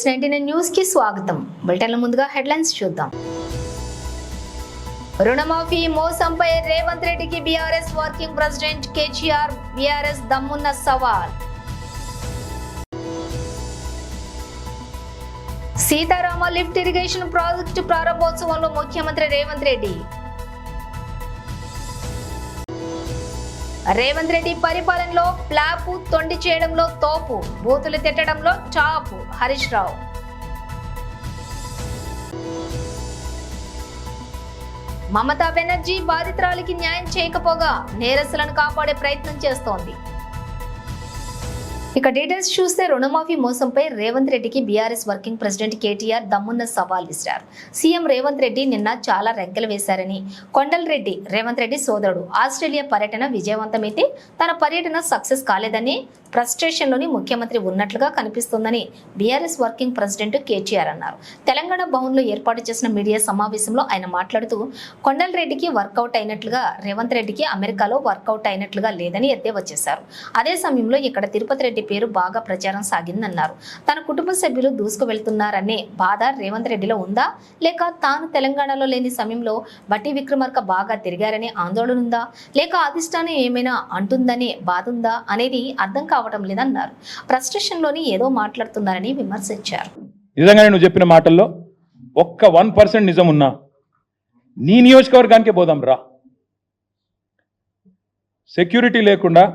S99 news కి స్వాగతం. బులెటిన్ల ముందుగా హెడ్లైన్స్ చూద్దాం. రుణమాఫీ మోసంపై రేవంత్ రెడ్డికి BRS working president KTR BRS దమ్మున్న సవాల్. సీతారామ లిఫ్ట్ ఇరిగేషన్ ప్రాజెక్టు ప్రారంభోత్సవంలో ముఖ్యమంత్రి రేవంత్ రెడ్డి. రేవంత్ రెడ్డి పరిపాలనలో ప్లాప్ తొండి చేయడంలో తోపు, బూతులు తిట్టడంలో టాప్ హరీష్ రావు. మమతా బెనర్జీ బాధితురాలికి న్యాయం చేయకపోగా నేరస్తులను కాపాడే ప్రయత్నం చేస్తోంది. ఇక డీటెయిల్స్ చూస్తే రుణమాఫీ మోసంపై రేవంత్ రెడ్డికి బీఆర్ఎస్ వర్కింగ్ ప్రెసిడెంట్ కేటీఆర్ దమ్మున్న సవాల్ విసిరారు. సీఎం రేవంత్ రెడ్డి నిన్న చాలా రెక్కలు వేశారని, కొండలరెడ్డి రేవంత్ రెడ్డి సోదరుడు ఆస్ట్రేలియా పర్యటన విజయవంతమైతే తన పర్యటన సక్సెస్ కాలేదని ఫ్రస్ట్రేషన్లోని ముఖ్యమంత్రి ఉన్నట్లుగా కనిపిస్తోందని బీఆర్ఎస్ వర్కింగ్ ప్రెసిడెంట్ కేటీఆర్ అన్నారు. తెలంగాణ భవన్లో ఏర్పాటు చేసిన మీడియా సమావేశంలో ఆయన మాట్లాడుతూ కొండలరెడ్డికి వర్కౌట్ అయినట్లుగా రేవంత్ రెడ్డికి అమెరికాలో వర్కౌట్ అయినట్లుగా లేదని ఎద్దేవా చేశారు. అదే సమయంలో ఇక్కడ తిరుపతి రెడ్డి పేరు బాగా ప్రచారం సాగిందన్నారు. తన కుటుంబ సభ్యులు దూసుకు వెళ్తున్నారనే బాధ రేవంత్ రెడ్డిలో ఉందా, లేక తాను తెలంగాణలో లేని సమయంలో బట్టి విక్రమార్క బాగా తిరిగారనే ఆందోళన ఉందా, లేక అధిష్టానం ఏమైనా అంటుందనే బాధ ఉందా అనేది అర్థం కావటం లేదన్నారు. ఫ్రస్ట్రేషన్లోని ఏదో మాట్లాడుతున్నారని విమర్శించారు. నిజంగానే నువ్వు చెప్పిన మాటల్లో ఒక్క 1% నిజం ఉన్నా నీ నియోజకవర్గానికే పోదాం రా. సెక్యూరిటీ లేకుండా,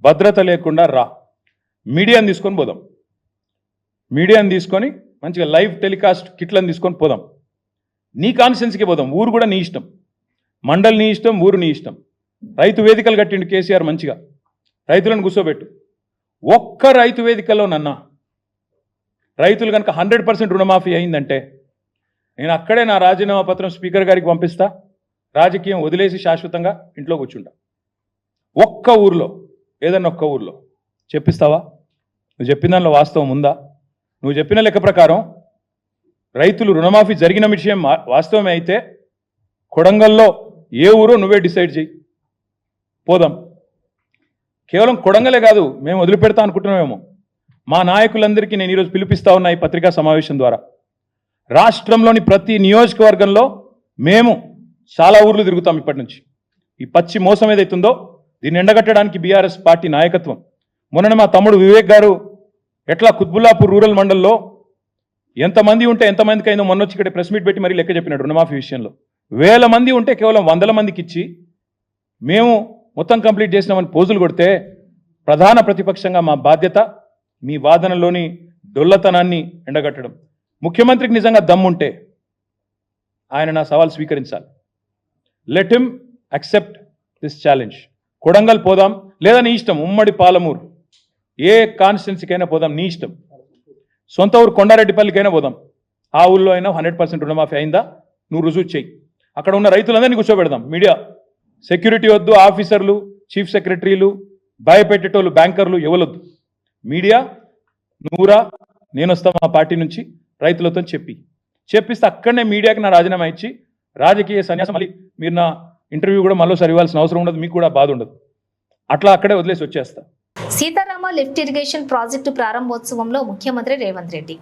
భద్రత లేకుండా రా. మీడియాని తీసుకొని పోదాం. మీడియాని తీసుకొని మంచిగా లైవ్ టెలికాస్ట్ కిట్లను తీసుకొని పోదాం. నీ కాన్స్టిట్యున్సీకి పోదాం. ఊరు కూడా నీ ఇష్టం, మండలి నీ ఇష్టం, ఊరు నీ ఇష్టం. రైతు వేదికలు కట్టిండు కేసీఆర్, మంచిగా రైతులను కూర్చోబెట్టు. ఒక్క రైతు వేదికలో నన్న రైతులు కనుక 100% రుణమాఫీ అయిందంటే నేను అక్కడే నా రాజీనామా పత్రం స్పీకర్ గారికి పంపిస్తా. రాజకీయం వదిలేసి శాశ్వతంగా ఇంట్లో కూర్చుంటా. ఒక్క ఊర్లో, ఏదన్నా ఒక్క ఊర్లో చెప్పిస్తావా? నువ్వు చెప్పిన దానిలో వాస్తవం ఉందా? నువ్వు చెప్పిన లెక్క ప్రకారం రైతులు రుణమాఫీ జరిగిన విషయం వాస్తవమే అయితే కొడంగల్లో ఏ ఊరో నువ్వే డిసైడ్ చేయి, పోదాం. కేవలం కొడంగలే కాదు, మేము వదిలిపెడతా అనుకుంటున్నామేమో. మా నాయకులందరికీ నేను ఈరోజు పిలిపిస్తా ఉన్నా ఈ పత్రికా సమావేశం ద్వారా. రాష్ట్రంలోని ప్రతి నియోజకవర్గంలో మేము చాలా ఊర్లు తిరుగుతాం ఇప్పటి నుంచి. ఈ పచ్చి మోసం ఏదైతుందో దీన్ని ఎండగట్టడానికి బీఆర్ఎస్ పార్టీ నాయకత్వం. మొన్న మా తమ్ముడు వివేక్ గారు ఎట్లా కుత్బుల్లాపూర్ రూరల్ మండల్లో ఎంతమంది ఉంటే ఎంతమందికి అయిందో మొన్న వచ్చి ఇక్కడ ప్రెస్ మీట్ పెట్టి మరీ లెక్క చెప్పినాడు. రుణమాఫీ విషయంలో 1000 మంది ఉంటే కేవలం 100 మందికి ఇచ్చి మేము మొత్తం కంప్లీట్ చేసినామని పోజులు కొడితే ప్రధాన ప్రతిపక్షంగా మా బాధ్యత మీ వాదనలోని డొల్లతనాన్ని ఎండగట్టడం. ముఖ్యమంత్రికి నిజంగా దమ్ముంటే ఆయన నా సవాల్ స్వీకరించాలి. Let him accept this challenge. Kodangal పోదాం, లేదా నీ ఇష్టం ఉమ్మడి పాలమూరు ఏ కాన్స్టిట్యున్సీకైనా పోదాం, నీ ఇష్టం. సొంత ఊరు కొండారెడ్డిపల్లికైనా పోదాం. ఆ ఊళ్ళో అయినా 100% రుణమాఫీ అయిందా నువ్వు రుజువు చేయి. అక్కడ ఉన్న రైతులందరినీ కూర్చోబెడదాం. మీడియా సెక్యూరిటీ వద్దు, ఆఫీసర్లు, చీఫ్ సెక్రటరీలు, భయపెట్టేటోళ్ళు, బ్యాంకర్లు ఎవరొద్దు. మీడియా నువ్వురా, నేను వస్తా మా పార్టీ నుంచి రైతులతో చెప్పిస్తే అక్కడనే మీడియాకి నా రాజీనామా ఇచ్చి రాజకీయ సన్యాసం. మళ్ళీ మీరు నా ఇంటర్వ్యూ కూడా మళ్ళీసారి ఇవ్వాల్సిన అవసరం ఉండదు, మీకు కూడా బాధ ఉండదు. అట్లా అక్కడే వదిలేసి వచ్చేస్తా. సీతారామ లిఫ్ట్ ఇరిగేషన్ ప్రాజెక్టు ప్రారంభోత్సవంలో ముఖ్యమంత్రి రేవంత్ రెడ్డి.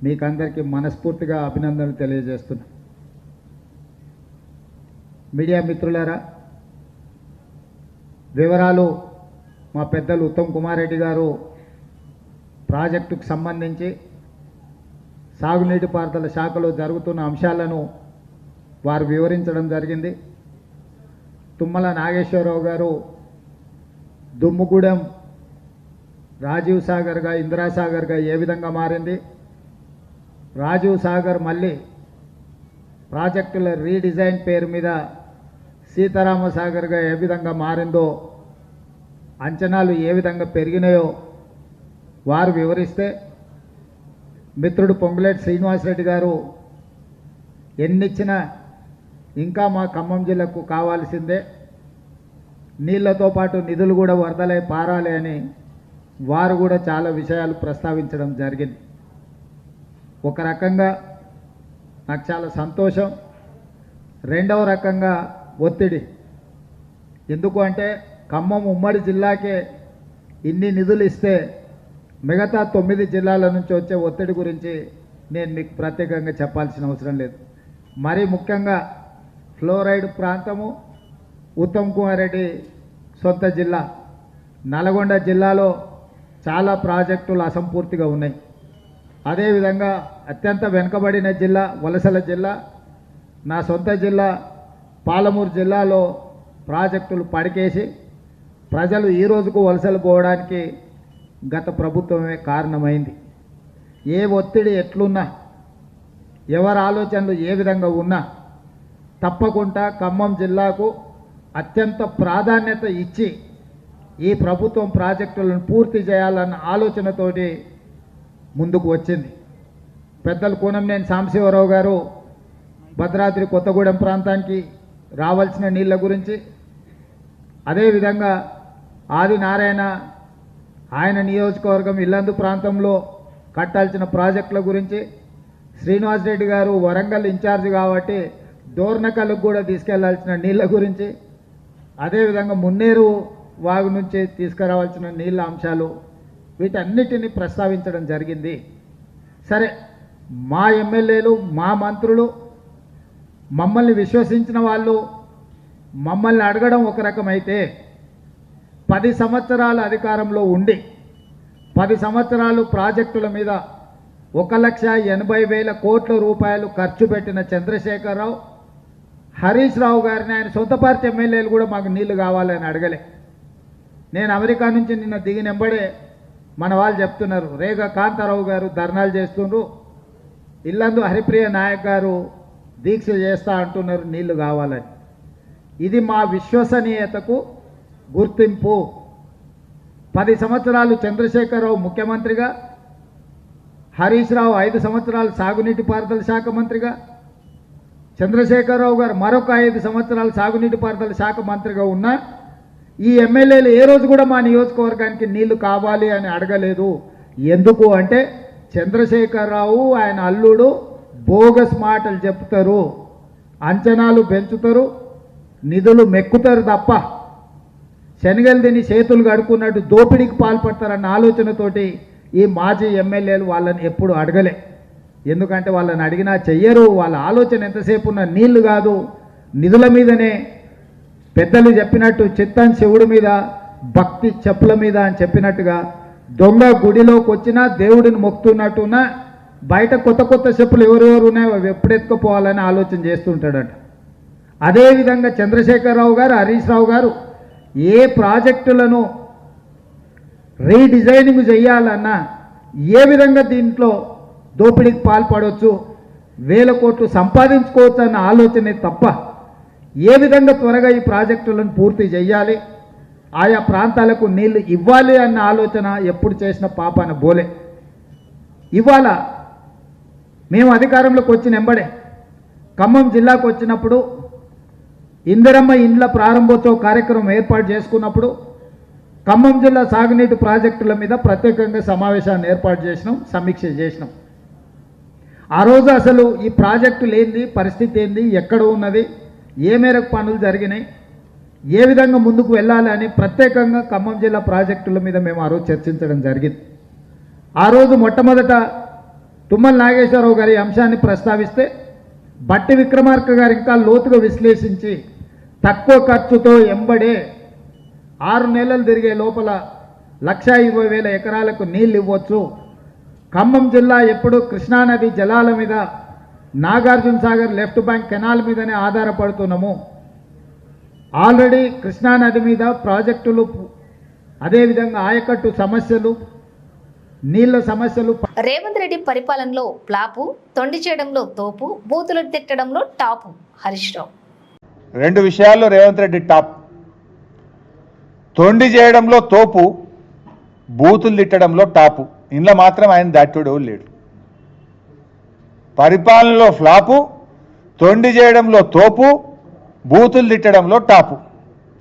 మీకందరికీ మనస్ఫూర్తిగా అభినందనలు తెలియజేస్తున్నా. మీడియా మిత్రులారా, వివరాలు మా పెద్దలు ఉత్తమ్ కుమార్ రెడ్డి గారు ప్రాజెక్టుకు సంబంధించి సాగునీటి పారుదల శాఖలో జరుగుతున్న అంశాలను వారు వివరించడం జరిగింది. తుమ్మల నాగేశ్వరరావు గారు దుమ్ముగూడెం రాజీవ్ సాగర్గా, ఇందిరాసాగర్గా ఏ విధంగా మారింది, రాజీవ్ సాగర్ మళ్ళీ ప్రాజెక్టుల రీడిజైన్ పేరు మీద సీతారామ సాగర్గా ఏ విధంగా మారిందో, అంచనాలు ఏ విధంగా పెరిగినాయో వారు వివరిస్తే, మిత్రుడు పొంగులేటి శ్రీనివాసరెడ్డి గారు ఎన్నిచ్చినా ఇంకా మా ఖమ్మం జిల్లాకు కావాల్సిందే, నీళ్లతో పాటు నిధులు కూడా వరదలై పారాలి అని వారు కూడా చాలా విషయాలు ప్రస్తావించడం జరిగింది. ఒక రకంగా నాకు చాలా సంతోషం, రెండవ రకంగా ఒత్తిడి. ఎందుకు అంటే ఖమ్మం ఉమ్మడి జిల్లాకే ఇన్ని నిధులు ఇస్తే మిగతా 9 జిల్లాల నుంచి వచ్చే ఒత్తిడి గురించి నేను మీకు ప్రత్యేకంగా చెప్పాల్సిన అవసరం లేదు. మరీ ముఖ్యంగా ఫ్లోరైడ్ ప్రాంతము ఉత్తమ్ కుమార్ రెడ్డి సొంత జిల్లా నల్గొండ జిల్లాలో చాలా ప్రాజెక్టులు అసంపూర్తిగా ఉన్నాయి. అదేవిధంగా అత్యంత వెనుకబడిన జిల్లా వలసల జిల్లా నా సొంత జిల్లా పాలమూరు జిల్లాలో ప్రాజెక్టులు పడికేసి ప్రజలు ఈ రోజుకు వలసలు పోవడానికి గత ప్రభుత్వమే కారణమైంది. ఏ ఒత్తిడి ఎట్లున్నా ఎవరి ఆలోచనలు ఏ విధంగా ఉన్నా తప్పకుండా ఖమ్మం జిల్లాకు అత్యంత ప్రాధాన్యత ఇచ్చి ఈ ప్రభుత్వం ప్రాజెక్టులను పూర్తి చేయాలన్న ఆలోచనతోటి ముందుకు వచ్చింది. పెద్దలు కూనంనేని సాంబశివరావు గారు భద్రాద్రి కొత్తగూడెం ప్రాంతానికి రావాల్సిన నీళ్ళ గురించి, అదేవిధంగా ఆదినారాయణ ఆయన నియోజకవర్గం ఇల్లందు ప్రాంతంలో కట్టాల్సిన ప్రాజెక్టుల గురించి, శ్రీనివాస్ రెడ్డి గారు వరంగల్ ఇన్ఛార్జ్ కాబట్టి దోర్నకల్కు కూడా తీసుకెళ్లాల్సిన నీళ్ళ గురించి, అదేవిధంగా మున్నేరు వాగు నుంచి తీసుకురావాల్సిన నీళ్ళ అంశాలు వీటన్నిటిని ప్రస్తావించడం జరిగింది. సరే, మా ఎమ్మెల్యేలు మా మంత్రులు మమ్మల్ని విశ్వసించిన వాళ్ళు మమ్మల్ని అడగడం ఒక రకమైతే 10 సంవత్సరాల అధికారంలో ఉండి 10 సంవత్సరాలు ప్రాజెక్టుల మీద 1,80,000 కోట్ల రూపాయలు ఖర్చు పెట్టిన చంద్రశేఖరరావు, హరీష్ రావు గారిని ఆయన సొంత పార్టీ ఎమ్మెల్యేలు కూడా మాకు నీళ్లు కావాలని అడగలే. నేను అమెరికా నుంచి నిన్న దిగినెంబడే మన వాళ్ళు చెప్తున్నారు, రేగా కాంతారావు గారు ధర్నాలు చేస్తుండ్రు, ఇల్లందు హరిప్రియ నాయక్ గారు దీక్ష చేస్తా అంటున్నారు నీళ్లు కావాలని. ఇది మా విశ్వసనీయతకు గుర్తింపు. 10 సంవత్సరాలు చంద్రశేఖరరావు ముఖ్యమంత్రిగా, హరీష్ రావు 5 సంవత్సరాలు సాగునీటి పారుదల శాఖ మంత్రిగా, చంద్రశేఖరరావు గారు మరొక 5 సంవత్సరాలు సాగునీటి పారుదల శాఖ మంత్రిగా ఉన్నా ఈ ఎమ్మెల్యేలు ఏ రోజు కూడా మా నియోజకవర్గానికి నీళ్లు కావాలి అని అడగలేదు. ఎందుకు అంటే చంద్రశేఖరరావు ఆయన అల్లుడు బోగస్ మాటలు చెప్తారు, అంచనాలు పెంచుతారు, నిధులు మెక్కుతారు తప్ప శనగలు తిని చేతులు కడుక్కున్నట్టు దోపిడీకి పాల్పడతారన్న ఆలోచనతోటి ఈ మాజీ ఎమ్మెల్యేలు వాళ్ళని ఎప్పుడు అడగలే. ఎందుకంటే వాళ్ళని అడిగినా చెయ్యరు. వాళ్ళ ఆలోచన ఎంతసేపు ఉన్న నీళ్లు కాదు, నిధుల మీదనే. పెద్దలు చెప్పినట్టు చిత్తం శివుడి మీద, భక్తి చెప్పుల మీద అని చెప్పినట్టుగా దొంగ గుడిలోకి వచ్చినా దేవుడిని మొక్కుతున్నట్టున్నా బయట కొత్త కొత్త చెప్పులు ఎవరెవరు ఉన్నాయో అవి ఎప్పుడు ఎత్తుకుపోవాలని ఆలోచన చేస్తుంటాడట. అదేవిధంగా చంద్రశేఖరరావు గారు, హరీష్ రావు గారు ఏ ప్రాజెక్టులను రీడిజైనింగ్ చేయాలన్నా ఏ విధంగా దీంట్లో దోపిడీకి పాల్పడవచ్చు, 1000 కోట్లు సంపాదించుకోవచ్చు అన్న ఆలోచనే తప్ప ఏ విధంగా త్వరగా ఈ ప్రాజెక్టులను పూర్తి చేయాలి, ఆయా ప్రాంతాలకు నీళ్లు ఇవ్వాలి అన్న ఆలోచన ఎప్పుడు చేసిన పాపాన బోలే. ఇవాళ మేము అధికారంలోకి వచ్చిన వెంబడే ఖమ్మం జిల్లాకు వచ్చినప్పుడు ఇందిరమ్మ ఇండ్ల ప్రారంభోత్సవ కార్యక్రమం ఏర్పాటు చేసుకున్నప్పుడు ఖమ్మం జిల్లా సాగునీటి ప్రాజెక్టుల మీద ప్రత్యేకంగా సమావేశాన్ని ఏర్పాటు చేసినాం, సమీక్ష చేసినాం. ఆ రోజు అసలు ఈ ప్రాజెక్టులు ఏంది, పరిస్థితి ఏంది, ఎక్కడ ఉన్నది, ఏ మేరకు పనులు జరిగినాయి, ఏ విధంగా ముందుకు వెళ్ళాలి అని ప్రత్యేకంగా ఖమ్మం జిల్లా ప్రాజెక్టుల మీద మేము ఆ రోజు చర్చించడం జరిగింది. ఆ రోజు మొట్టమొదట తుమ్మల నాగేశ్వరరావు గారి అంశాన్ని ప్రస్తావిస్తే బట్టి విక్రమార్క గారు ఇంకా లోతుగా విశ్లేషించి తక్కువ ఖర్చుతో ఎంబడే 6 నెలలు తిరిగే లోపల 1,20,000 ఎకరాలకు నీళ్ళు ఇవ్వచ్చు. ఖమ్మం జిల్లా ఎప్పుడు కృష్ణానది జలాల మీద, Nagarjuna Sagar left bank canal మీదనే ఆధారపడుతున్నాము. ఆల్రెడీ కృష్ణానది మీద ప్రాజెక్టులు, అదేవిధంగా ఆయకట్టు సమస్యలు, నీళ్ల సమస్యలు. రేవంత్ రెడ్డి పరిపాలనలో ప్లాపు, తొండి చేయడంలో తోపు, బూతులు తిట్టడంలో టాపు హరీష్ రావు. 2 విషయాల్లో రేవంత్ రెడ్డి టాప్. తొండి చేయడంలో తోపు, బూతులు తిట్టడంలో టాపు. ఇంట్లో మాత్రం ఆయన దాటుడు లేడు. పరిపాలనలో ఫ్లాపు, తొండి చేయడంలో తోపు, బూతులు తిట్టడంలో టాపు.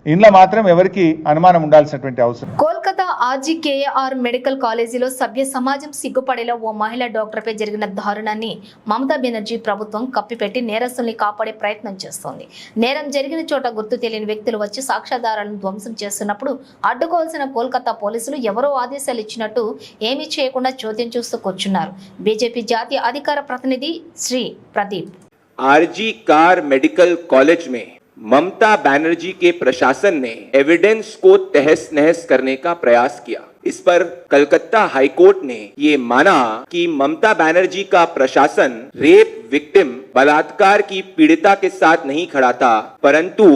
ఇంట్లో మాత్రం ఎవరికి అనుమానం ఉండాల్సినటువంటి అవసరం. కోల్కతా ఆర్జీకేఆర్ మెడికల్ కాలేజీలో సభ్య సమాజం సిగ్గుపడేలా ఓ మహిళా డాక్టర్పై జరిగిన దారుణాన్ని మమతా బెనర్జీ ప్రభుత్వం కప్పిపెట్టి నేరస్తుల్ని కాపాడే ప్రయత్నం చేస్తోంది. నేరం జరిగిన చోట గుర్తు తెలియని వ్యక్తులు వచ్చి సాక్ష్యాధారాలను ధ్వంసం చేస్తున్నప్పుడు అడ్డుకోవాల్సిన కోల్కతా పోలీసులు ఎవరో ఆదేశాలు ఇచ్చినట్టు ఏమీ చేయకుండా చోద్యం చూస్తూ కూర్చున్నారు. బీజేపీ జాతీయ అధికార ప్రతినిధి Shri Pradeep. RG Kar medical college में ममता बनर्जी के प्रशासन ने एविडेंस को तहस नहस करने का प्रयास किया। इस पर कलकत्ता हाईकोर्ट ने ये माना कि ममता बनर्जी का प्रशासन रेप विक्टिम बलात्कार की पीड़िता के साथ नहीं खड़ा था, परंतु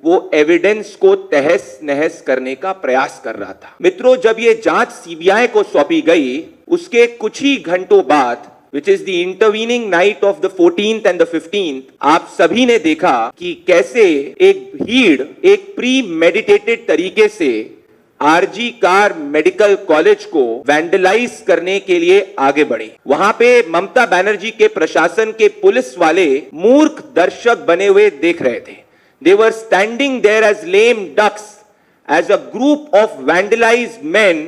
वो एविडेंस को तहस नहस करने का प्रयास कर रहा था। मित्रों, जब ये जांच सीबीआई को सौंपी गई, उसके कुछ ही घंटों बाद which is the intervening night of the 14th and the 15th, आप सभी ने देखा कि कैसे एक भीड़ एक प्री मेडिटेटेड तरीके से आरजी कार मेडिकल कॉलेज को वैंडलाइज करने के लिए आगे बढ़े। वहां पे ममता बनर्जी के प्रशासन के पुलिस वाले मूर्ख दर्शक बने हुए देख रहे थे। They were standing there as lame ducks as a group of vandalized men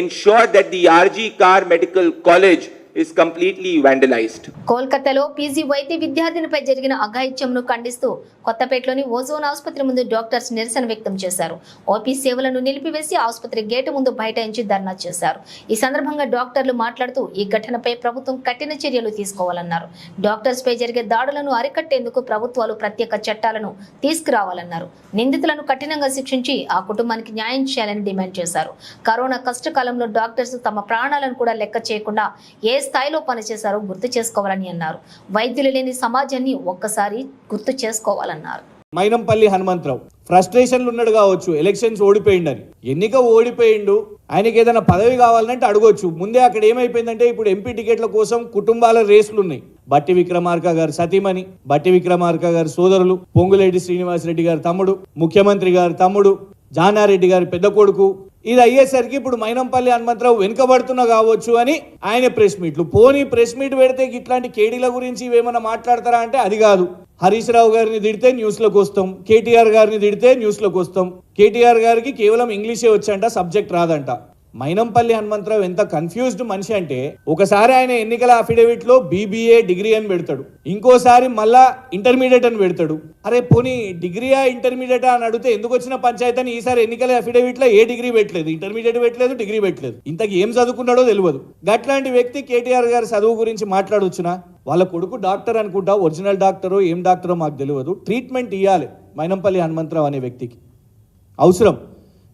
ensured that the RG car medical college is completely vandalized. కోల్కతాలో పీజీ వైద్య విద్యార్థినిపై జరిగిన అఘాయిత్యంను ఖండిస్తూ కొత్తపేటలోని ఓజోన్ ఆసుపత్రి ముందు డాక్టర్స్ నిరసన వ్యక్తం చేశారు. ఓపీ సేవలను నిలిపివేసి ఆసుపత్రి గేటు ముందు బైఠాయించి ధర్నా చేశారు. ఈ సందర్భంగా డాక్టర్లు మాట్లాడుతూ ఈ ఘటనపై ప్రభుత్వం కఠిన చర్యలు తీసుకోవాలన్నారు. డాక్టర్స్ పై జరిగే దాడులను అరికట్టేందుకు ప్రభుత్వాలు ప్రత్యేక చట్టాలను తీసుకురావాలన్నారు. నిందితులను కఠినంగా శిక్షించి ఆ కుటుంబానికి న్యాయం చేయాలని డిమాండ్ చేశారు. కరోనా కష్టకాలంలో డాక్టర్స్ తమ ప్రాణాలను కూడా లెక్క చేయకుండా ఏ స్థాయిలో పనిచేశారో గుర్తు చేసుకోవాలని అన్నారు. వైద్యులు లేని సమాజాన్ని ఒక్కసారి గుర్తు చేసుకోవాలన్నారు. మైనంపల్లి హనుమంతరావు ఫ్రస్ట్రేషన్లు ఉన్నాడు కావచ్చు, ఎలక్షన్స్ ఓడిపోయిండని. ఎన్నిక ఓడిపోయిండు, ఆయనకి ఏదైనా పదవి కావాలంటే అడగొచ్చు. ముందే అక్కడ ఏమైపోయిందంటే ఇప్పుడు ఎంపీ టికెట్ల కోసం కుటుంబాల రేసులు ఉన్నాయి. బట్టి విక్రమార్క గారు సతీమణి, బట్టి విక్రమార్క గారి సోదరులు, పొంగులేటి శ్రీనివాసరెడ్డి గారి తమ్ముడు, ముఖ్యమంత్రి గారి తమ్ముడు, జానారెడ్డి గారి పెద్ద కొడుకు. ఇది అయ్యేసరికి ఇప్పుడు మైనంపల్లి హనుమంతరావు వెనుకబడుతున్నా కావచ్చు అని ఆయన ప్రెస్ మీట్లు. పోనీ ప్రెస్ మీట్ పెడితే ఇట్లాంటి కేడీల గురించి ఇవేమన్నా మాట్లాడతారా అంటే అది కాదు. హరీష్ రావు గారిని తిడితే న్యూస్లోకి వస్తాం, కేటీఆర్ గారిని తిడితే న్యూస్లోకి వస్తాం. కేటీఆర్ గారికి కేవలం ఇంగ్లీషే వచ్చంట, సబ్జెక్ట్ రాదంట. మైనంపల్లి హనుమంతరావు ఎంత కన్ఫ్యూజ్డ్ మనిషి అంటే ఒకసారి ఆయన ఎన్నికల అఫిడవిట్ లో BBA డిగ్రీ అని పెడతాడు, ఇంకోసారి మళ్ళా ఇంటర్మీడియట్ అని పెడతాడు. అరే పోనీ డిగ్రీయా ఇంటర్మీడియటా అని అడిగితే ఎందుకు వచ్చిన పంచాయతీ అని ఈసారి ఎన్నికల అఫిడవిట్ లో ఏ డిగ్రీ పెట్టలేదు, ఇంటర్మీడియట్ పెట్టలేదు, డిగ్రీ పెట్టలేదు. ఇంతకు ఏం చదువుకున్నాడో తెలియదు. గట్లాంటి వ్యక్తి కేటీఆర్ గారి చదువు గురించి మాట్లాడొచ్చునా? వాళ్ళ కొడుకు డాక్టర్ అనుకుంటా, ఒరిజినల్ డాక్టరో ఏం డాక్టరో మాకు తెలియదు. ట్రీట్మెంట్ ఇవ్వాలి మైనంపల్లి హనుమంతరావు అనే వ్యక్తికి అవసరం.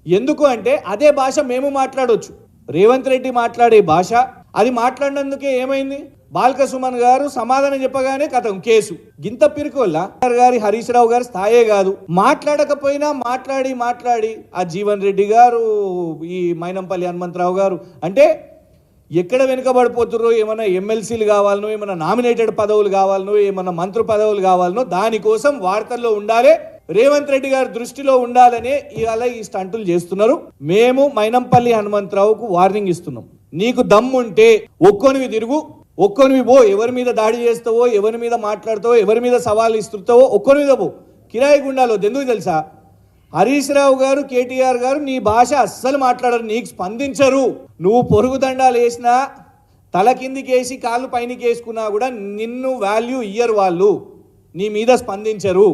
ఎందుకు అంటే అదే భాష మేము మాట్లాడొచ్చు. రేవంత్ రెడ్డి మాట్లాడే భాష అది మాట్లాడినందుకే ఏమైంది? బాల్క సుమన్ గారు సమాధానం చెప్పగానే కథం కేసు. గింత పిరికి వల్ల గారి హరీష్ రావు గారి స్థాయే కాదు, మాట్లాడకపోయినా మాట్లాడి ఆ జీవన్ రెడ్డి గారు, ఈ మైనంపల్లి హనుమంతరావు గారు అంటే ఎక్కడ వెనుకబడిపోతుర్రో, ఏమన్నా ఎమ్మెల్సీలు కావాలనో, ఏమన్నా నామినేటెడ్ పదవులు కావాలనో, ఏమన్నా మంత్రి పదవులు కావాలనో దానికోసం వార్తల్లో ఉండాలి, రేవంత్ రెడ్డి గారి దృష్టిలో ఉండాలనే ఇవాళ ఈ స్టంటులు చేస్తున్నారు. మేము మైనంపల్లి హనుమంతరావుకు వార్నింగ్ ఇస్తున్నాం. నీకు దమ్ముంటే ఒక్కొనివి తిరుగు, ఒక్కొనివి పో. ఎవరి మీద దాడి చేస్తావో, ఎవరి మీద మాట్లాడతావో, ఎవరి మీద సవాళ్ళు ఇస్తున్నావో ఒక్కొని మీద పో. కిరాయి గుండాలో ఎందుకు తెలుసా? హరీష్ రావు గారు, కేటీఆర్ గారు నీ భాష అస్సలు మాట్లాడరు, నీకు స్పందించరు. నువ్వు పొరుగు దండాలు వేసినా, తల కిందికి వేసి కాళ్ళు పైనకి వేసుకున్నా కూడా నిన్ను వాల్యూ ఇయ్యరు వాళ్ళు, నీ మీద స్పందించరు.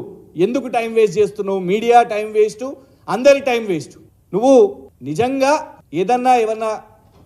ఎందుకు టైం వేస్ట్ చేస్తున్నావు? మీడియా టైం వేస్ట్, అందరి టైం వేస్ట్. నువ్వు నిజంగా ఏమన్నా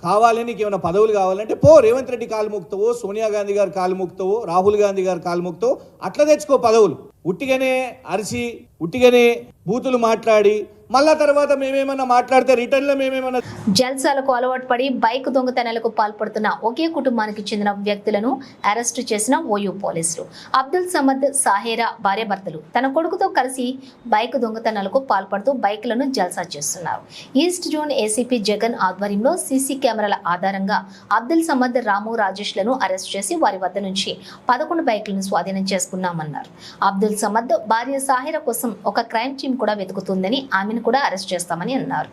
కావాలి, నీకు ఏమైనా పదవులు కావాలంటే పో, రేవంత్ రెడ్డి కాలు మొక్కుతావో, సోనియా గాంధీ గారు కాలు మొక్కుతావో, రాహుల్ గాంధీ గారు కాలు మొక్కుతావో అట్లా తెచ్చుకో పదవులు. ఉట్టిగానే అరిసి, ఉట్టిగానే బూతులు మాట్లాడి మళ్ళా తర్వాత మేమేమన్నా మాట్లాడితే రిటర్న్లో మేమేమన్నా. జల్సాలకు అలవాటు పడి బైక్ దొంగతనాలకు పాల్పడుతున్న ఒకే కుటుంబానికి చెందిన వ్యక్తులను అరెస్టు చేసిన ఓయూ పోలీసులు. అబ్దుల్ సమద్, సాహేరా భార్యాభర్తలు తన కొడుకుతో కలిసి బైక్ దొంగతనాలకు పాల్పడుతూ బైక్లను జల్సా చేస్తున్నారు. ఈస్ట్ జోన్ ఏసీపీ జగన్ ఆధ్వర్యంలో సీసీ కెమెరాల ఆధారంగా అబ్దుల్ సమద్, రాము, రాజేష్లను అరెస్ట్ చేసి వారి వద్ద నుంచి 11 బైక్లను స్వాధీనం చేసుకున్నామన్నారు. అబ్దుల్ సమద్ భార్య సాహేరా కోసం ఒక క్రైమ్ టీం కూడా వెతుకుతుందని, ఆమెను కూడా అరెస్ట్ చేస్తామని అన్నారు.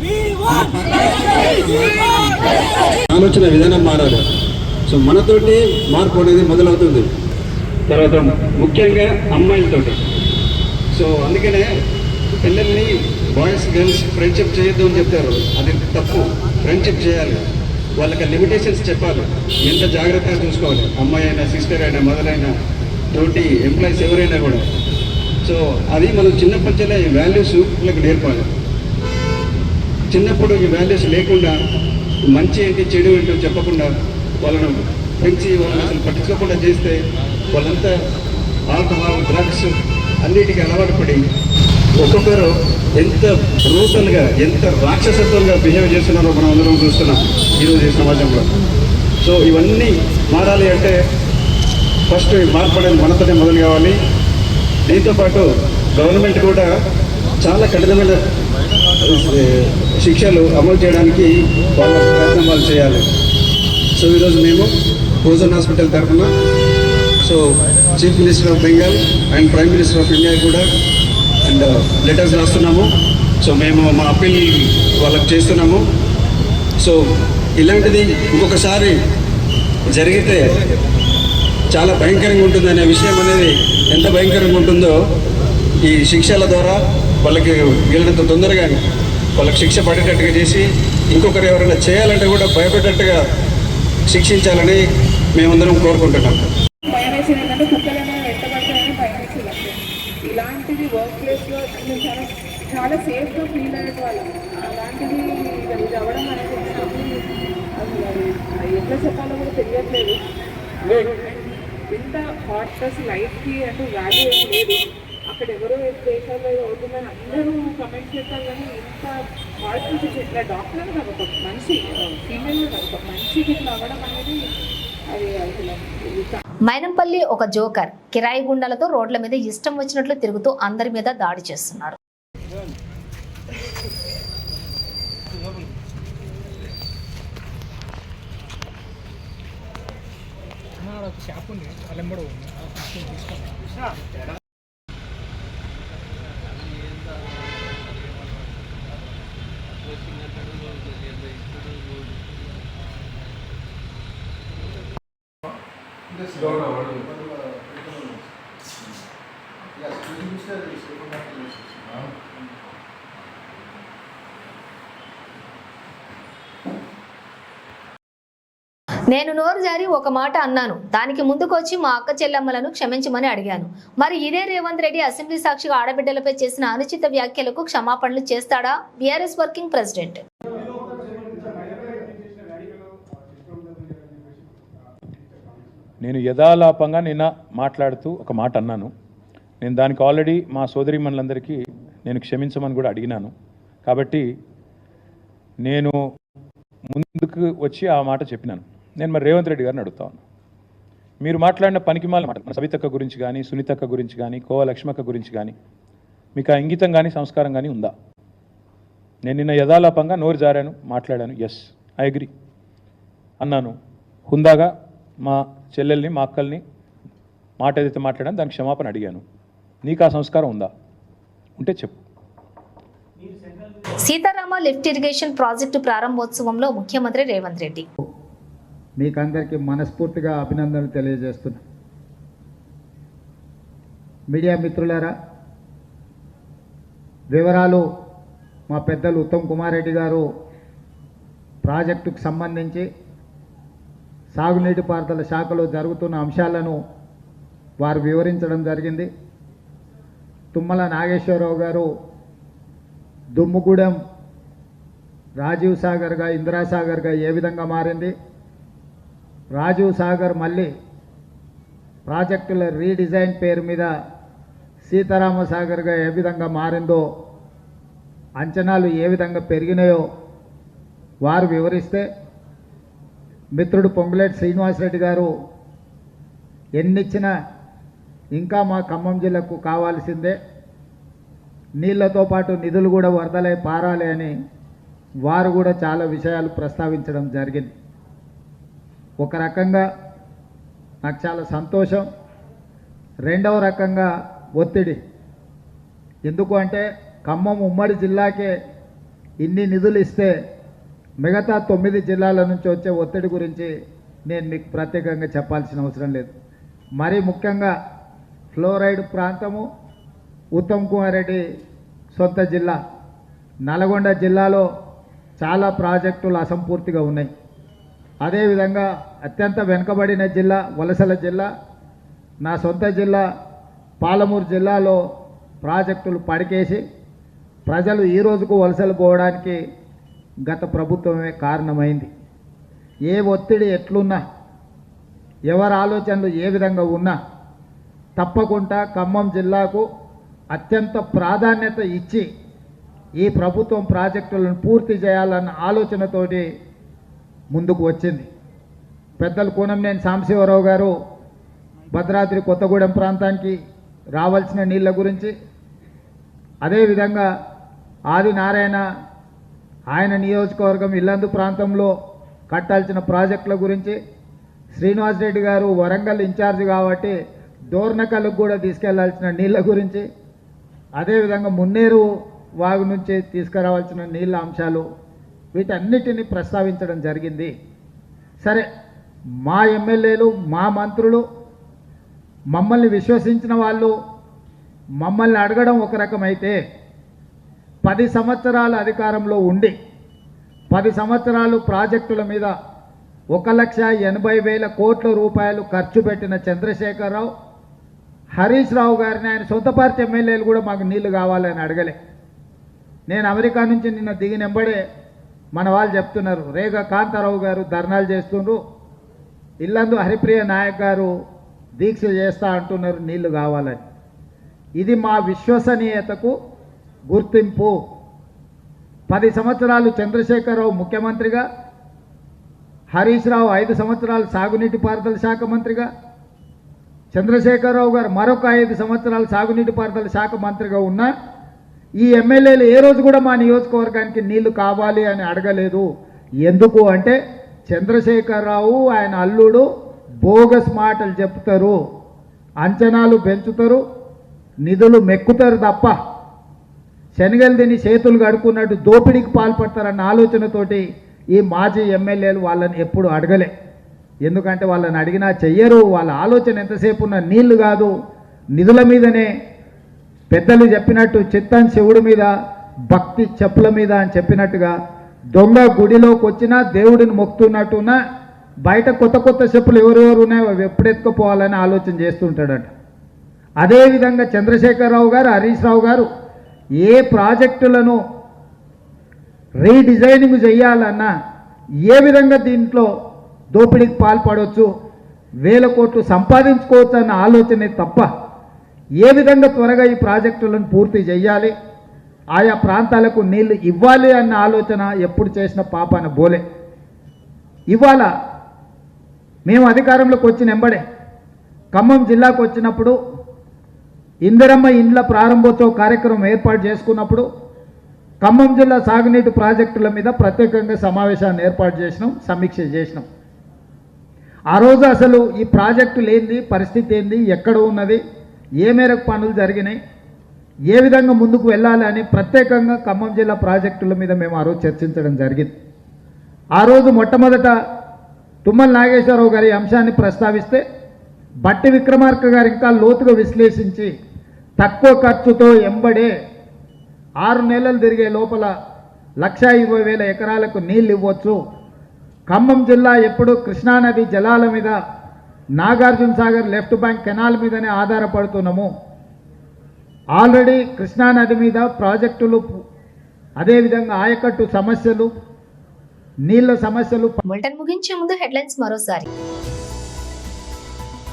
We ఆలోచన విధానం మారాలి. సో మనతోటి మార్పు అనేది మొదలవుతుంది. తర్వాత ముఖ్యంగా అమ్మాయిలతోటి. సో అందుకనే పిల్లల్ని బాయ్స్ గర్ల్స్ ఫ్రెండ్షిప్ చేయొద్దు అని చెప్తారు. అది తప్పు. ఫ్రెండ్షిప్ చేయాలి. వాళ్ళకి లిమిటేషన్స్ చెప్పాలి. ఎంత జాగ్రత్తగా చూసుకోవాలి. అమ్మాయి అయినా, సిస్టర్ అయినా, మదర్ అయినా, తోటి ఎంప్లాయీస్ ఎవరైనా కూడా. సో అది మనం చిన్నప్పటి నుంచే ఈ వాల్యూస్ వాళ్ళకి నేర్పాలి. చిన్నప్పుడు ఈ వాల్యూస్ లేకుండా మంచి ఏంటి చెడు ఏంటో చెప్పకుండా వాళ్ళను పెంచి వాళ్ళని అసలు పట్టించుకోకుండా చేస్తే వాళ్ళంతా ఆల్కహాల్, డ్రగ్స్ అన్నిటికీ అలవాటు పడి ఒక్కొక్కరు ఎంత బ్రూటల్గా, ఎంత రాక్షసత్వంగా బిహేవ్ చేస్తున్నారో మనం అందరం చూస్తున్నాం ఈరోజు ఈ సమాజంలో. సో ఇవన్నీ మారాలి అంటే ఫస్ట్ మార్పు అనేది మనతోనే మొదలు కావాలి. దీంతోపాటు గవర్నమెంట్ కూడా చాలా కఠినమైన శిక్షలు అమలు చేయడానికి వాళ్ళ ప్రయత్నం వాళ్ళు చేయాలి. సో ఈరోజు మేము ఓజోన్ హాస్పిటల్ తరఫున so chief minister of Bengal and prime minister of India కూడా అండ్ లెటర్స్ రాస్తున్నాము. సో మేము మా అప్పీల్ వాళ్ళకి చేస్తున్నాము. సో ఇలాంటిది ఇంకొకసారి జరిగితే చాలా భయంకరంగా ఉంటుంది అనే విషయం అనేది ఎంత భయంకరంగా ఉంటుందో ఈ శిక్షల ద్వారా వాళ్ళకి వీళ్ళంత తొందరగా వాళ్ళకి శిక్ష పడేటట్టుగా చేసి ఇంకొకరు ఎవరైనా చేయాలంటే కూడా భయపడేటట్టుగా శిక్షించాలని మేమందరం కోరుకుంటున్నాం. భయం వేసేది ఏంటంటే కుక్కలైనా వెంటబడతాయని భయం వేసేది. ఇలాంటిది వర్క్ ప్లేస్లో మేము చాలా సేఫ్గా ఫీల్ అయ్యే వాళ్ళం. అలాంటిది ఇది అవ్వడం అనేది అసలు ఎట్లా చెప్పాలో కూడా తెలియట్లేదు. ఇంత హాట్నెస్ లైఫ్కి అంటే వాల్యూ ఏం లేదు. అక్కడ ఎవరో దేశాల్లో అవుతుందని అందరూ కమెంట్ చేస్తారు. కానీ ఇంత హార్ట్నెస్ ఇట్లా డాక్టర్ కాదు, ఒక మనిషి ఫీమేల్ కాదు, ఒక మనిషికి ఇట్లా అవ్వడం అనేది అది అసలు. మైనంపల్లి ఒక జోకర్ కిరాయి గుండాలతో రోడ్ల మీద ఇష్టం వచ్చినట్లు తిరుగుతూ అందరి మీద దాడి చేస్తున్నాడు. నేను నోరు జారి ఒక మాట అన్నాను. దానికి ముందుకొచ్చి మా అక్క చెల్లెమ్మలను క్షమించమని అడిగాను. మరి ఇదే రేవంత్ రెడ్డి అసెంబ్లీ సాక్షిగా ఆడబిడ్డలపై చేసిన అనుచిత వ్యాఖ్యలకు క్షమాపణలు చేస్తాడా బీఆర్ఎస్ వర్కింగ్ ప్రెసిడెంట్? నేను యథాలాపంగా నిన్న మాట్లాడుతూ ఒక మాట అన్నాను. నేను దానికి ఆల్రెడీ మా సోదరీమణులందరికీ నేను క్షమించమని కూడా అడిగినాను. కాబట్టి నేను ముందుకు వచ్చి ఆ మాట చెప్పినాను. నేను మరి రేవంత్ రెడ్డి గారిని అడుగుతాను, మీరు మాట్లాడిన పనికిమాల మాట సవితక్క గురించి కానీ, సునీతక్క గురించి కానీ, కోవ లక్ష్మక్క గురించి కానీ మీకు ఆ ఇంగితం కానీ సంస్కారం కానీ ఉందా? నేను నిన్న యథాలాపంగా నోరు జారాను, మాట్లాడాను. ఎస్, ఐ అగ్రీ అన్నాను. హుందాగా మా చెల్లెల్ని, మా అక్కల్ని మాట ఏదైతే మాట్లాడాను దానికి క్షమాపణ అడిగాను. నీకు ఆ సంస్కారం ఉందా? ఉంటే చెప్పు. సీతారామ లిఫ్ట్ ఇరిగేషన్ ప్రాజెక్టు ప్రారంభోత్సవంలో ముఖ్యమంత్రి రేవంత్ రెడ్డి. మీకందరికీ మనస్ఫూర్తిగా అభినందనలు తెలియజేస్తున్నా. మీడియా మిత్రులారా, వివరాలు మా పెద్దలు ఉత్తమ్ కుమార్ రెడ్డి గారు ప్రాజెక్టుకు సంబంధించి సాగునీటి పారుదల శాఖలో జరుగుతున్న అంశాలను వారు వివరించడం జరిగింది. తుమ్మల నాగేశ్వరరావు గారు దుమ్ముగూడెం రాజీవ్ సాగర్గా, ఇందిరాసాగర్గా ఏ విధంగా మారింది, రాజీవ్ సాగర్ మళ్ళీ ప్రాజెక్టుల రీడిజైన్ పేరు మీద సీతారామ సాగర్గా ఏ విధంగా మారిందో, అంచనాలు ఏ విధంగా పెరిగినాయో వారు వివరిస్తే, మిత్రుడు పొంగులేటి శ్రీనివాసరెడ్డి గారు ఎన్నిచ్చినా ఇంకా మా ఖమ్మం జిల్లాకు కావాల్సిందే, నీళ్లతో పాటు నిధులు కూడా వరదలై పారాలి అని వారు కూడా చాలా విషయాలు ప్రస్తావించడం జరిగింది. ఒక రకంగా నాకు చాలా సంతోషం, రెండవ రకంగా ఒత్తిడి. ఎందుకు అంటే ఖమ్మం ఉమ్మడి జిల్లాకే ఇన్ని నిధులు ఇస్తే మిగతా 9 జిల్లాల నుంచి వచ్చే ఒత్తిడి గురించి నేను మీకు ప్రత్యేకంగా చెప్పాల్సిన అవసరం లేదు. మరీ ముఖ్యంగా ఫ్లోరైడ్ ప్రాంతము ఉత్తమ్ కుమార్ రెడ్డి సొంత జిల్లా నల్గొండ జిల్లాలో చాలా ప్రాజెక్టులు అసంపూర్తిగా ఉన్నాయి. అదేవిధంగా అత్యంత వెనుకబడిన జిల్లా వలసల జిల్లా నా సొంత జిల్లా పాలమూరు జిల్లాలో ప్రాజెక్టులు పడికేసి ప్రజలు ఈ రోజుకు వలసలు పోవడానికి గత ప్రభుత్వమే కారణమైంది. ఏ ఒత్తిడి ఎట్లున్నా, ఎవరి ఆలోచనలు ఏ విధంగా ఉన్నా తప్పకుండా ఖమ్మం జిల్లాకు అత్యంత ప్రాధాన్యత ఇచ్చి ఈ ప్రభుత్వం ప్రాజెక్టులను పూర్తి చేయాలన్న ఆలోచనతోటి ముందుకు వచ్చింది. పెద్దలు కూనంనేని సాంబశివరావు గారు భద్రాద్రి కొత్తగూడెం ప్రాంతానికి రావాల్సిన నీళ్ళ గురించి, అదేవిధంగా ఆదినారాయణ ఆయన నియోజకవర్గం ఇల్లందు ప్రాంతంలో కట్టాల్సిన ప్రాజెక్టుల గురించి, శ్రీనివాస్ రెడ్డి గారు వరంగల్ ఇన్ఛార్జ్ కాబట్టి దోర్నకల్కు కూడా తీసుకెళ్లాల్సిన నీళ్ళ గురించి, అదేవిధంగా మున్నేరు వాగు నుంచి తీసుకురావాల్సిన నీళ్ళ అంశాలు, వీటన్నిటిని ప్రస్తావించడం జరిగింది. సరే, మా ఎమ్మెల్యేలు మా మంత్రులు మమ్మల్ని విశ్వసించిన వాళ్ళు మమ్మల్ని అడగడం ఒక రకమైతే 10 సంవత్సరాల అధికారంలో ఉండి 10 సంవత్సరాలు ప్రాజెక్టుల మీద 1,80,000 కోట్ల రూపాయలు ఖర్చు పెట్టిన చంద్రశేఖరరావు హరీష్ రావు గారిని ఆయన సొంత పార్టీ ఎమ్మెల్యేలు కూడా మాకు నీళ్లు కావాలని అడగలే. నేను అమెరికా నుంచి నిన్న దిగినెంబడే మన వాళ్ళు చెప్తున్నారు, రేగా కాంతారావు గారు ధర్నాలు చేస్తుండ్రు, ఇల్లందు హరిప్రియ నాయక్ గారు దీక్ష చేస్తా అంటున్నారు నీళ్లు కావాలని. ఇది మా విశ్వసనీయతకు గుర్తింపు. 10 సంవత్సరాలు చంద్రశేఖరరావు ముఖ్యమంత్రిగా, హరీష్ రావు 5 సంవత్సరాలు సాగునీటి పారుదల శాఖ మంత్రిగా, చంద్రశేఖరరావు గారు మరొక 5 సంవత్సరాలు సాగునీటి పారుదల శాఖ మంత్రిగా ఉన్నా ఈ ఎమ్మెల్యేలు ఏ రోజు కూడా మా నియోజకవర్గానికి నీళ్లు కావాలి అని అడగలేదు. ఎందుకు అంటే చంద్రశేఖరరావు ఆయన అల్లుడు బోగస్ మాటలు చెప్తారు, అంచనాలు పెంచుతారు, నిధులు మెక్కుతారు తప్ప శనగలు తిని చేతులు కడుక్కున్నట్టు దోపిడీకి పాల్పడతారన్న ఆలోచనతోటి ఈ మాజీ ఎమ్మెల్యేలు వాళ్ళని ఎప్పుడు అడగలే. ఎందుకంటే వాళ్ళని అడిగినా చెయ్యరు. వాళ్ళ ఆలోచన ఎంతసేపు ఉన్న నీళ్లు కాదు, నిధుల మీదనే. పెద్దలు చెప్పినట్టు చిత్తం శివుడి మీద, భక్తి చెప్పుల మీద అని చెప్పినట్టుగా దొంగ గుడిలోకి వచ్చినా దేవుడిని మొక్కుతున్నట్టున్నా బయట కొత్త కొత్త చెప్పులు ఎవరెవరు ఉన్నాయో అవి ఎప్పుడెత్తుకుపోవాలని ఆలోచన చేస్తుంటాడట. అదేవిధంగా చంద్రశేఖరరావు గారు, హరీష్ రావు గారు ఏ ప్రాజెక్టులను రీడిజైనింగ్ చేయాలన్నా, ఏ విధంగా దీంట్లో దోపిడీకి పాల్పడవచ్చు, 1000 కోట్లు సంపాదించుకోవచ్చు అన్న ఆలోచనే తప్ప ఏ విధంగా త్వరగా ఈ ప్రాజెక్టులను పూర్తి చేయాలి, ఆయా ప్రాంతాలకు నీళ్లు ఇవ్వాలి అన్న ఆలోచన ఎప్పుడు చేసిన పాపాన బోలే. ఇవాళ మేము అధికారంలోకి వచ్చిన వెంబడే ఖమ్మం జిల్లాకు వచ్చినప్పుడు ఇందిరమ్మ ఇండ్ల ప్రారంభోత్సవ కార్యక్రమం ఏర్పాటు చేసుకున్నప్పుడు ఖమ్మం జిల్లా సాగునీటి ప్రాజెక్టుల మీద ప్రత్యేకంగా సమావేశాన్ని ఏర్పాటు చేసినాం, సమీక్ష చేసినాం. ఆ రోజు అసలు ఈ ప్రాజెక్టులు ఏంది, పరిస్థితి ఏంది, ఎక్కడ ఉన్నది, ఏ మేరకు పనులు జరిగినాయి, ఏ విధంగా ముందుకు వెళ్ళాలి అని ప్రత్యేకంగా ఖమ్మం జిల్లా ప్రాజెక్టుల మీద మేము ఆ రోజు చర్చించడం జరిగింది. ఆ రోజు మొట్టమొదట తుమ్మల నాగేశ్వరరావు గారి అంశాన్ని ప్రస్తావిస్తే బట్టి విక్రమార్క గారు ఇంకా లోతుగా విశ్లేషించి తక్కువ ఖర్చుతో ఎంబడే 6 నెలలు తిరిగే లోపల 1,20,000 ఎకరాలకు నీళ్ళు ఇవ్వచ్చు. ఖమ్మం జిల్లా ఎప్పుడు కృష్ణానది జలాల మీద, Nagarjuna Sagar left bank canal మీదనే ఆధారపడుతున్నాము. ఆల్రెడీ కృష్ణానది మీద ప్రాజెక్టులు, అదేవిధంగా ఆయకట్టు సమస్యలు, నీళ్ల సమస్యలు. బులెటిన్ ముగించే ముందు హెడ్లైన్స్ మరోసారి.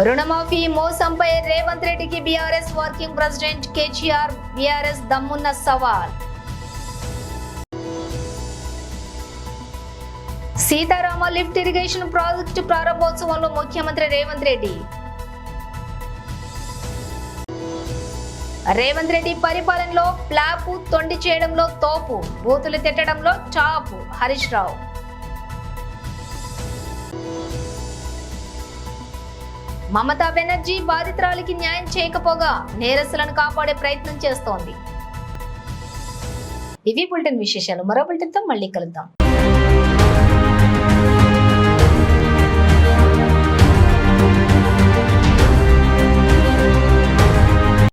రుణమాఫీ మోసంపై రేవంత్ రెడ్డికి BRS working president KTR BRS దమ్మున్న సవాల్. సీతారామ లిఫ్ట్ ఇరిగేషన్ ప్రాజెక్టు ప్రారంభోత్సవంలో ముఖ్యమంత్రి రేవంత్ రెడ్డి. రేవంత్ రెడ్డి పరిపాలనలో ప్లాపు, తొండి చేయడంలో తోపు, బూతులు తిట్టడంలో టాపు హరీష్ రావు. మమతా బెనర్జీ బాధితురాలికి న్యాయం చేయకపోగా నేరస్తులను కాపాడే ప్రయత్నం చేస్తోంది. ఇవి బులెటిన్ విశేషాలు. మరో బులెటిన్తో మళ్ళీ కలుద్దాం.